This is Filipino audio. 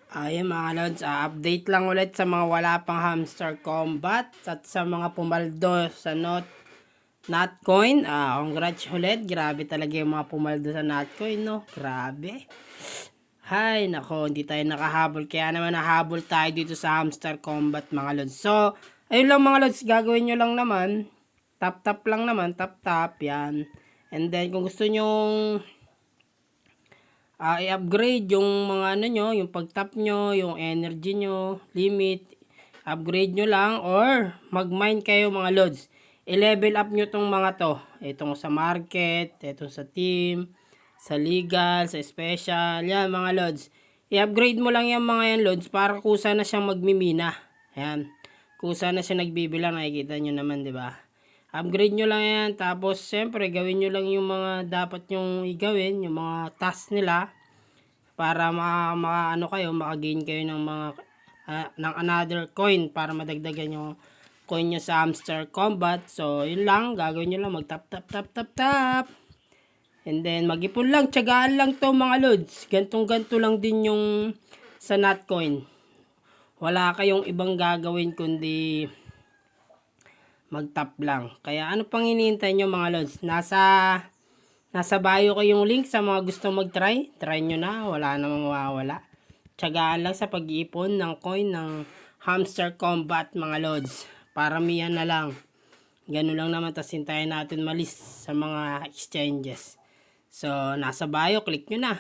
Ayun mga lods, update lang ulit sa mga wala pang hamster combat at sa mga pumaldo sa Notcoin. Congrats ulit. Grabe talaga yung mga pumaldo sa Notcoin, no? Grabe. Hay, nako, hindi tayo nakahabol. Kaya naman nahabol tayo dito sa hamster combat mga lods. So, ayun lang mga lods, gagawin nyo lang naman. Tap-tap lang naman, tap-tap, yan. And then, kung gusto nyong i-upgrade yung mga ano nyo, yung pag-tap nyo, yung energy nyo, limit, upgrade nyo lang or mag-mine kayo mga lods. I-level up nyo tong mga to. Itong sa market, itong sa team, sa legal, sa special, yan mga lods. I-upgrade mo lang yung mga yan lods para kusa na siyang magmimina. Yan. Kusa na siya nagbibilang, nakikita nyo naman, di ba? Upgrade nyo lang yan. Tapos, siyempre, gawin nyo lang yung mga dapat nyong igawin, yung mga task nila. Para ano kayo, makagain kayo ng mga, ng another coin. Para madagdagan yung coin nyo sa hamster combat. So, yun lang. Gagawin nyo lang. Mag-tap, tap, tap, tap, tap. And then, mag-ipon lang. Tiyagaan lang to mga lods. Gantong-ganto lang din yung sa Notcoin. Wala kayong ibang gagawin kundi mag-tap lang. Kaya ano pang hinihintay nyo mga lods? Nasa bio ko yung link sa mga gustong mag-try. Try nyo na. Wala namang mawawala. Tiyagaan lang sa pag-iipon ng coin ng hamster combat mga lods. Paramihan na lang. Ganun lang naman. Tapos hintayin natin malis sa mga exchanges. So, nasa bio. Click nyo na.